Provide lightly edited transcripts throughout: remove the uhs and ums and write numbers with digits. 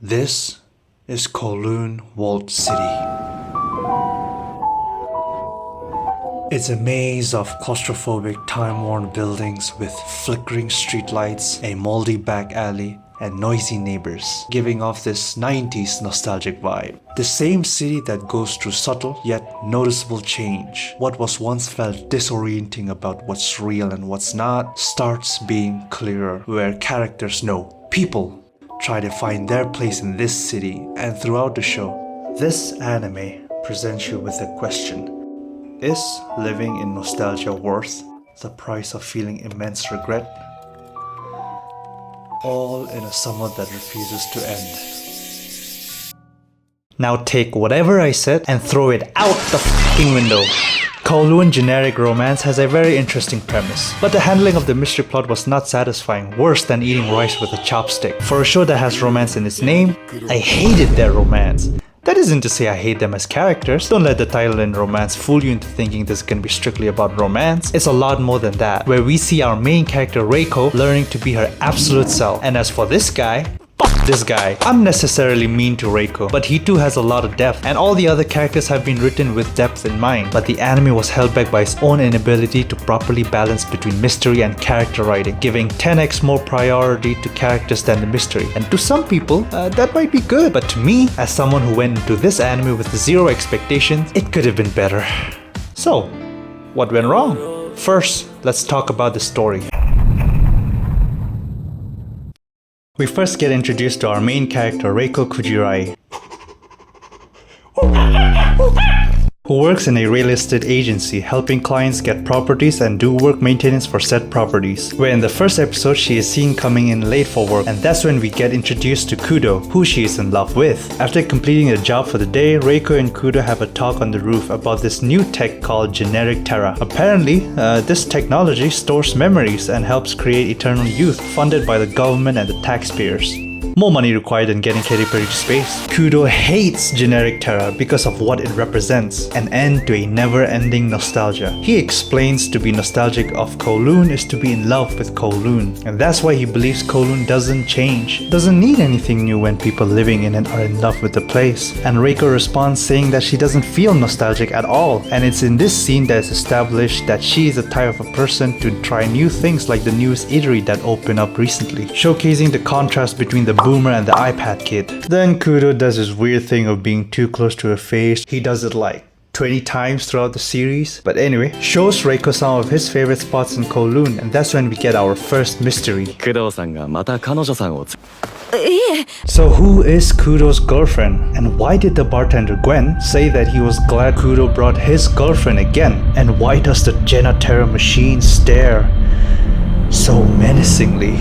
This is Kowloon Walled City. It's a maze of claustrophobic, time-worn buildings with flickering streetlights, a moldy back alley, and noisy neighbors, giving off this 90s nostalgic vibe. The same city that goes through subtle yet noticeable change. What was once felt disorienting about what's real and what's not starts being clearer, where characters know. People try to find their place in this city, and throughout the show, this anime presents you with a question. Is living in nostalgia worth the price of feeling immense regret? All in a summer that refuses to end. Now take whatever I said and throw it out the fucking window. Kowloon generic romance has a very interesting premise, but the handling of the mystery plot was not satisfying, worse than eating rice with a chopstick. For a show that has romance in its name, I hated their romance. That isn't to say I hate them as characters. Don't let the title and romance fool you into thinking this is gonna be strictly about romance. It's a lot more than that, where we see our main character Reiko learning to be her absolute self. And as for this guy, fuck this guy. I'm necessarily mean to Reiko, but he too has a lot of depth, and all the other characters have been written with depth in mind. But the anime was held back by its own inability to properly balance between mystery and character writing, giving 10x more priority to characters than the mystery. And to some people, that might be good, but to me, as someone who went into this anime with zero expectations, it could have been better. So, what went wrong? First, let's talk about the story. We first get introduced to our main character, Reiko Kujirai, who works in a real estate agency helping clients get properties and do work maintenance for said properties, where in the first episode she is seen coming in late for work, and that's when we get introduced to Kudo, who she is in love with. After completing the job for the day, Reiko and Kudo have a talk on the roof about this new tech called Generic Terra. Apparently, this technology stores memories and helps create eternal youth, funded by the government and the taxpayers. More money required than getting Katy Perry to space. Kudo hates Generic Terra because of what it represents, an end to a never-ending nostalgia. He explains to be nostalgic of Kowloon is to be in love with Kowloon, and that's why he believes Kowloon doesn't change, doesn't need anything new when people living in it are in love with the place. And Reiko responds saying that she doesn't feel nostalgic at all, and it's in this scene that is established that she is the type of a person to try new things like the newest eatery that opened up recently, showcasing the contrast between the boomer and the iPad kid. Then Kudo does his weird thing of being too close to her face. He does it like 20 times throughout the series. But anyway, shows Reiko some of his favorite spots in Kowloon, and that's when we get our first mystery. So who is Kudo's girlfriend? And why did the bartender Gwen say that he was glad Kudo brought his girlfriend again? And why does the Generator machine stare so menacingly?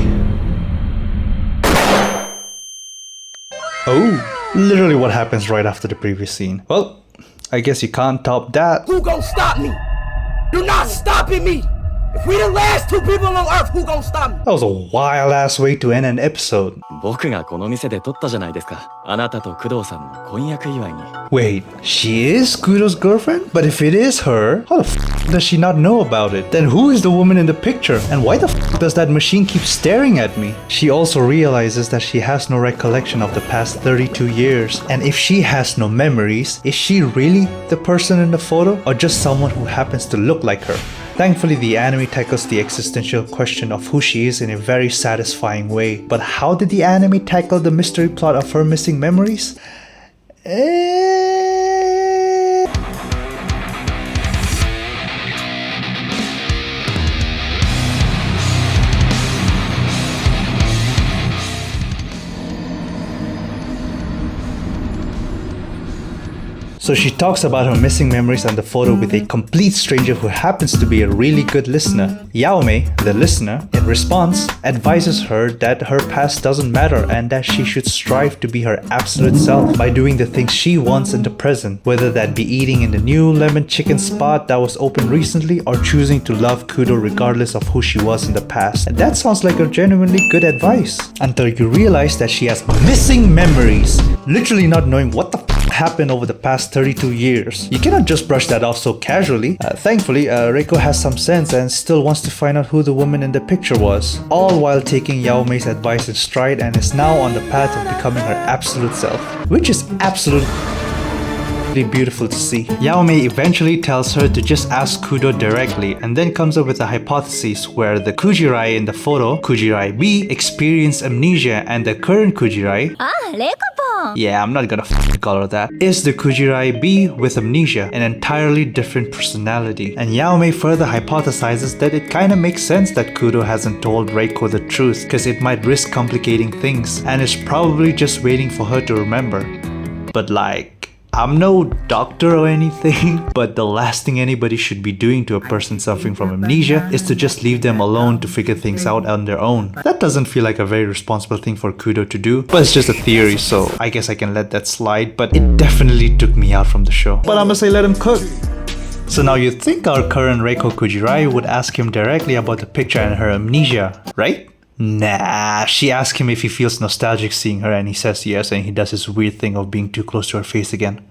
Oh, literally what happens right after the previous scene. Well, I guess you can't top that. Who gon' stop me? You're not stopping me! If we the last two people on Earth, who gon' stop me? That was a wild ass way to end an episode. 僕がこの店で撮ったじゃないですか。あなたと工藤さんの婚約祝いに。 Wait, she is Kudo's girlfriend? But if it is her, how the f does she not know about it? Then who is the woman in the picture? And why the f does that machine keep staring at me? She also realizes that she has no recollection of the past 32 years. And if she has no memories, is she really the person in the photo, or just someone who happens to look like her? Thankfully, the anime tackles the existential question of who she is in a very satisfying way. But how did the anime tackle the mystery plot of her missing memories? So she talks about her missing memories on the photo with a complete stranger who happens to be a really good listener. Yaome, the listener, in response, advises her that her past doesn't matter and that she should strive to be her absolute self by doing the things she wants in the present, whether that be eating in the new lemon chicken spot that was opened recently or choosing to love Kudo regardless of who she was in the past. And that sounds like a genuinely good advice, until you realize that she has missing memories, literally not knowing what the f happened over the past 32 years. You cannot just brush that off so casually. Thankfully, Reiko has some sense and still wants to find out who the woman in the picture was, all while taking Yaomei's advice in stride and is now on the path of becoming her absolute self, which is absolutely beautiful to see. Yaomei eventually tells her to just ask Kudo directly and then comes up with a hypothesis where the Kujirai in the photo, Kujirai B, experienced amnesia and the current Kujirai, yeah, I'm not gonna call her that, is the Kujirai B with amnesia, an entirely different personality. And Yaomei further hypothesizes that it kinda makes sense that Kudo hasn't told Reiko the truth because it might risk complicating things and is probably just waiting for her to remember. But like, I'm no doctor or anything, but the last thing anybody should be doing to a person suffering from amnesia is to just leave them alone to figure things out on their own. That doesn't feel like a very responsible thing for Kudo to do, but it's just a theory, so I guess I can let that slide, but it definitely took me out from the show. But I'ma say let him cook. So now you'd think our current Reiko Kujirai would ask him directly about the picture and her amnesia, right? Nah, she asks him if he feels nostalgic seeing her and he says yes, and he does his weird thing of being too close to her face again.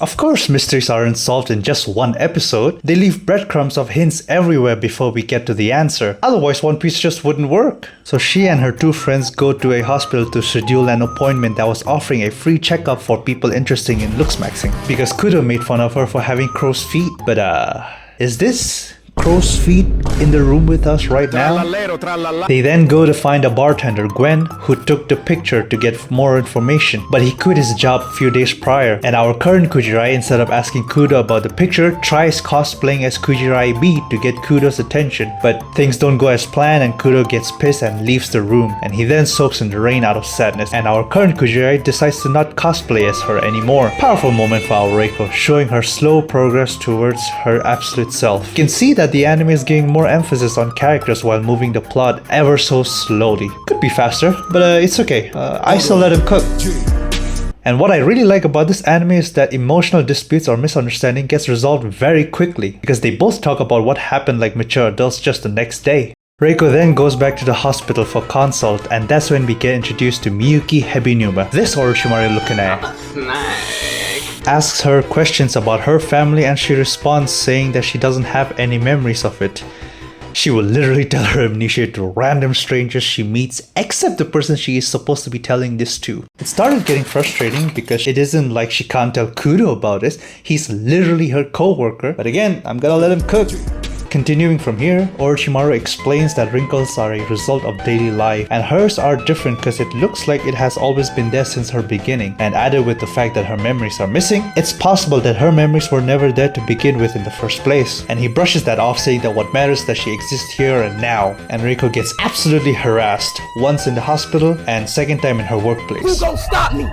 Of course, mysteries aren't solved in just one episode. They leave breadcrumbs of hints everywhere before we get to the answer. Otherwise, One Piece just wouldn't work. So she and her two friends go to a hospital to schedule an appointment that was offering a free checkup for people interested in looks maxing. Because Kudo made fun of her for having crow's feet. But is this crow's feet in the room with us right now? They then go to find a bartender, Gwen, who took the picture to get more information, but he quit his job a few days prior, and our current Kujirai, instead of asking Kudo about the picture, tries cosplaying as Kujirai B to get Kudo's attention, but things don't go as planned and Kudo gets pissed and leaves the room, and he then soaks in the rain out of sadness, and our current Kujirai decides to not cosplay as her anymore. Powerful moment for our Reiko, showing her slow progress towards her absolute self. You can see that the anime is giving more emphasis on characters while moving the plot ever so slowly. Could be faster, but it's okay. I still let him cook. And what I really like about this anime is that emotional disputes or misunderstanding gets resolved very quickly because they both talk about what happened like mature adults just the next day. Reiko then goes back to the hospital for consult, and that's when we get introduced to Miyuki Hebinuma, this Orochimaru Lukune. Asks her questions about her family and she responds saying that she doesn't have any memories of it. She will literally tell her amnesia to random strangers she meets except the person she is supposed to be telling this to. It started getting frustrating because it isn't like she can't tell Kudo about it. He's literally her co-worker. But again, I'm gonna let him cook. Continuing from here, Orochimaru explains that wrinkles are a result of daily life and hers are different because it looks like it has always been there since her beginning, and added with the fact that her memories are missing, it's possible that her memories were never there to begin with in the first place. And he brushes that off, saying that what matters is that she exists here and now, and Reiko gets absolutely harassed, once in the hospital and second time in her workplace. Who gon' stop me?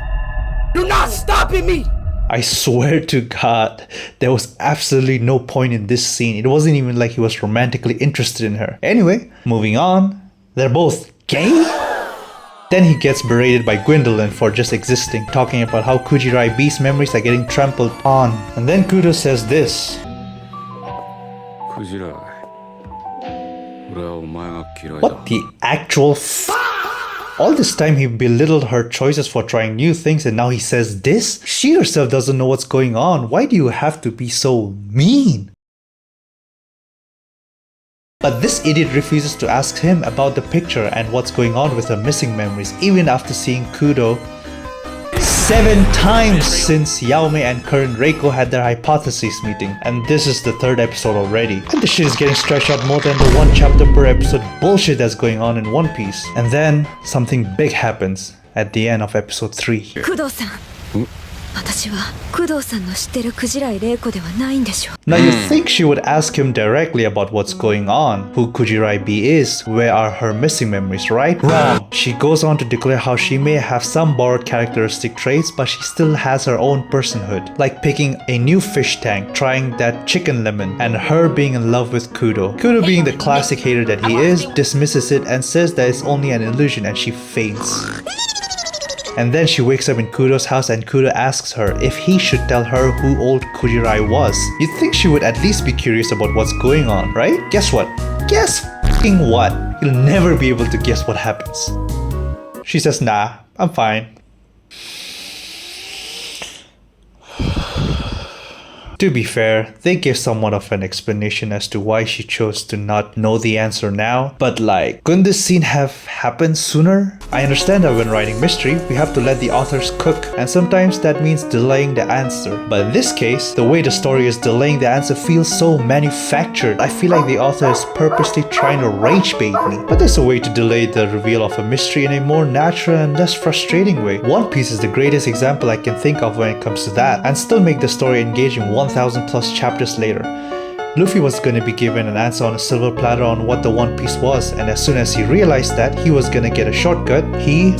You're not stopping me! I swear to God, there was absolutely no point in this scene. It wasn't even like he was romantically interested in her. Anyway, moving on. They're both gay? Then he gets berated by Gwendolyn for just existing, talking about how Kujirai B's memories are getting trampled on. And then Kudo says this. What the actual All this time he belittled her choices for trying new things and now he says this? She herself doesn't know what's going on. Why do you have to be so mean? But this idiot refuses to ask him about the picture and what's going on with her missing memories, even after seeing Kudo 7 times since Yaomei and current Reiko had their hypothesis meeting, and this is the 3rd episode already. And the shit is getting stretched out more than the 1 chapter per episode bullshit that's going on in One Piece. And then something big happens at the end of episode 3. Kudo-san. 私は工藤さんの知ってるクジライ玲子ではないんでしょ Now you think she would ask him directly about what's going on, who Kujirai B is, where are her missing memories, right? Wrong. She goes on to declare how she may have some borrowed characteristic traits, but she still has her own personhood, like picking a new fish tank, trying that chicken lemon, and her being in love with Kudo. Kudo, being the classic hater that he is, dismisses it and says that it's only an illusion, and she faints. And then she wakes up in Kudo's house and Kudo asks her if he should tell her who old Kujirai was. You'd think she would at least be curious about what's going on, right? Guess what? Guess f***ing what? You'll never be able to guess what happens. She says, nah, I'm fine. To be fair, they give somewhat of an explanation as to why she chose to not know the answer now, but like, couldn't this scene have happened sooner? I understand that when writing mystery, we have to let the authors cook, and sometimes that means delaying the answer. But in this case, the way the story is delaying the answer feels so manufactured. I feel like the author is purposely trying to rage bait me. But there's a way to delay the reveal of a mystery in a more natural and less frustrating way. One Piece is the greatest example I can think of when it comes to that, and still make the story engaging 1,000 plus chapters later. Luffy was going to be given an answer on a silver platter on what the One Piece was, and as soon as he realized that he was going to get a shortcut, he...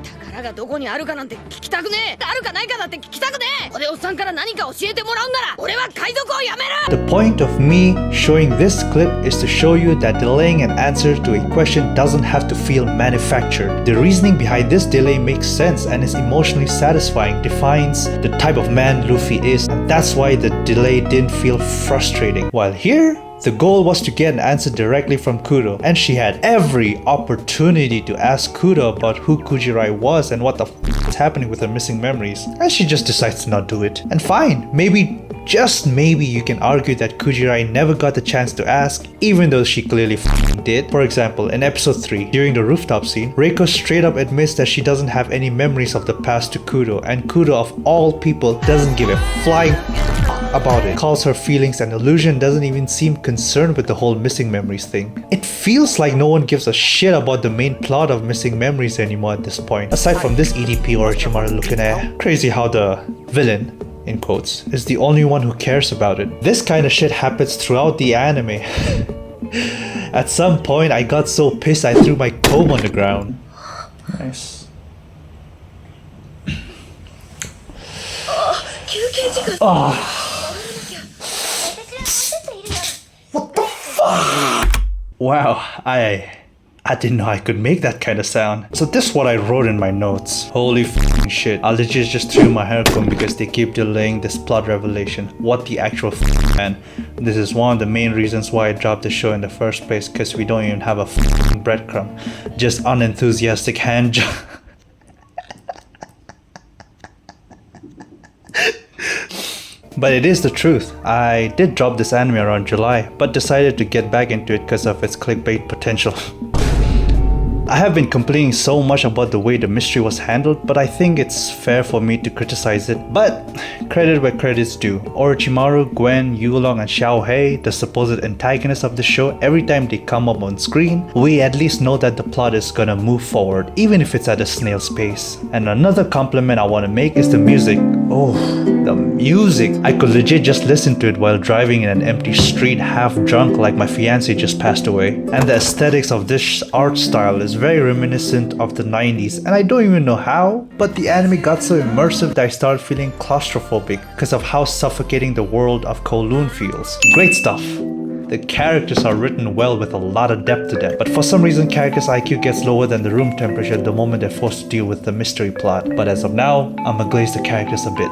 宝がどこにあるかなんて聞きたくねえ。あるかないかだって聞きたくねえ。俺おっさんから何か教えてもらうんなら俺は海賊をやめる。 The point of me showing this clip is to show you that delaying an answer to a question doesn't have to feel manufactured. The reasoning behind this delay makes sense and is emotionally satisfying, defines the type of man Luffy is, and that's why the delay didn't feel frustrating. While here, the goal was to get an answer directly from Kudo, and she had every opportunity to ask Kudo about who Kujirai was and what the f is happening with her missing memories, and she just decides to not do it. And fine, maybe, just maybe you can argue that Kujirai never got the chance to ask, even though she clearly did. For example, in episode 3, during the rooftop scene, Reiko straight up admits that she doesn't have any memories of the past to Kudo, and Kudo of all people doesn't give a flying about it, calls her feelings an illusion, doesn't even seem concerned with the whole missing memories thing. It feels like no one gives a shit about the main plot of missing memories anymore at this point, aside from this EDP Orochimaru looking at. Crazy how the villain, in quotes, is the only one who cares about it. This kind of shit happens throughout the anime. At some point I got so pissed I threw my comb on the ground. Nice. Wow, I didn't know I could make that kind of sound. So this is what I wrote in my notes. Holy f***ing shit. I legit just threw my hair comb because they keep delaying this plot revelation. What the actual f***, man. This is one of the main reasons why I dropped the show in the first place, because we don't even have a f***ing breadcrumb. Just unenthusiastic hand job. But it is the truth. I did drop this anime around July, but decided to get back into it because of its clickbait potential. I have been complaining so much about the way the mystery was handled, but I think it's fair for me to criticize it. But credit where credit's due. Orochimaru, Gwen, Yulong, and Xiaohei, the supposed antagonists of the show, every time they come up on screen, we at least know that the plot is gonna move forward, even if it's at a snail's pace. And another compliment I want to make is the music. Oh, the music! I could legit just listen to it while driving in an empty street half drunk like my fiancé just passed away. And the aesthetics of this art style is very reminiscent of the 90s, and I don't even know how, but the anime got so immersive that I started feeling claustrophobic because of how suffocating the world of Kowloon feels. Great stuff. The characters are written well with a lot of depth to them, but for some reason characters' IQ gets lower than the room temperature the moment they're forced to deal with the mystery plot. But as of now, I'ma glaze the characters a bit.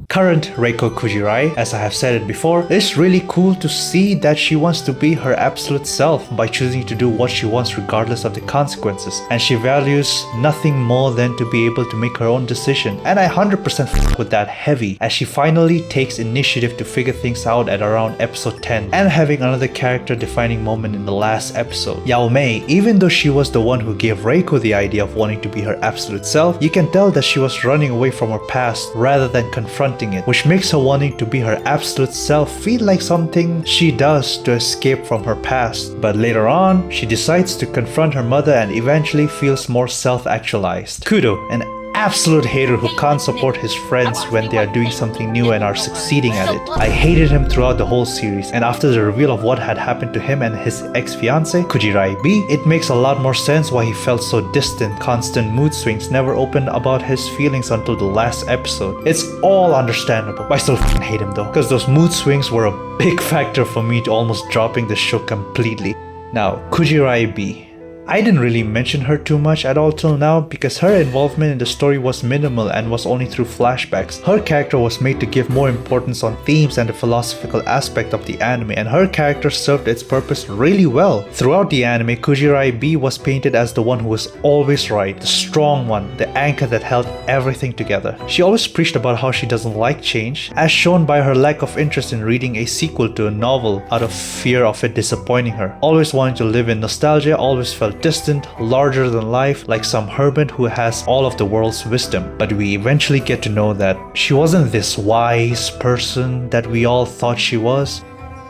Current Reiko Kujirai, as I have said it before, it's really cool to see that she wants to be her absolute self by choosing to do what she wants regardless of the consequences, and she values nothing more than to be able to make her own decision, and I 100% f with that heavy, as she finally takes initiative to figure things out at around episode 10, and having another character defining moment in the last episode. Yao Mei, even though she was the one who gave Reiko the idea of wanting to be her absolute self, you can tell that she was running away from her past rather than confronting it, which makes her wanting to be her absolute self feel like something she does to escape from her past. But later on, she decides to confront her mother and eventually feels more self-actualized. Kudo, an absolute hater who can't support his friends when they are doing something new and are succeeding at it. I hated him throughout the whole series, and after the reveal of what had happened to him and his ex-fiancée, Kujirai B, it makes a lot more sense why he felt so distant, constant mood swings, never opened about his feelings until the last episode. It's all understandable, but I still f***ing hate him though, because those mood swings were a big factor for me to almost dropping the show completely. Now, Kujirai B. I didn't really mention her too much at all till now because her involvement in the story was minimal and was only through flashbacks. Her character was made to give more importance on themes and the philosophical aspect of the anime, and her character served its purpose really well. Throughout the anime, Kujirai B was painted as the one who was always right, the strong one, the anchor that held everything together. She always preached about how she doesn't like change, as shown by her lack of interest in reading a sequel to a novel out of fear of it disappointing her. Always wanting to live in nostalgia, always felt distant, larger than life, like some hermit who has all of the world's wisdom. But we eventually get to know that she wasn't this wise person that we all thought she was.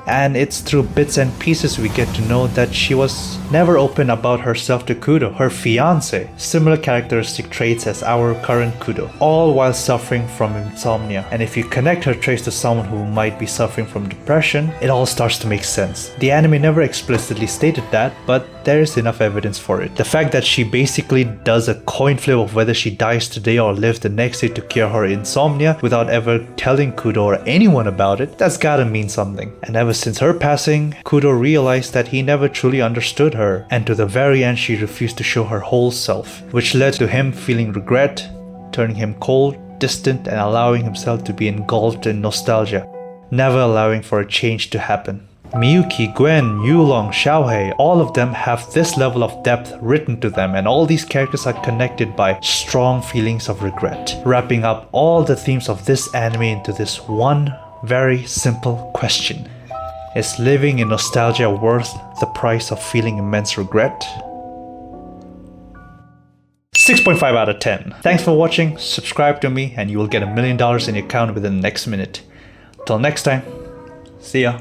And it's through bits and pieces we get to know that she was never open about herself to Kudo, her fiance. Similar characteristic traits as our current Kudo, all while suffering from insomnia. And if you connect her traits to someone who might be suffering from depression, it all starts to make sense. The anime never explicitly stated that, but there is enough evidence for it. The fact that she basically does a coin flip of whether she dies today or lives the next day to cure her insomnia without ever telling Kudo or anyone about it, that's gotta mean something. And ever since her passing, Kudo realized that he never truly understood her, and to the very end she refused to show her whole self, which led to him feeling regret, turning him cold, distant, and allowing himself to be engulfed in nostalgia, never allowing for a change to happen. Miyuki, Gwen, Yulong, Xiaohei, all of them have this level of depth written to them, and all these characters are connected by strong feelings of regret, wrapping up all the themes of this anime into this one very simple question. Is living in nostalgia worth the price of feeling immense regret? 6.5 out of 10. Thanks for watching, subscribe to me, and you will get $1 million in your account within the next minute. Till next time, see ya.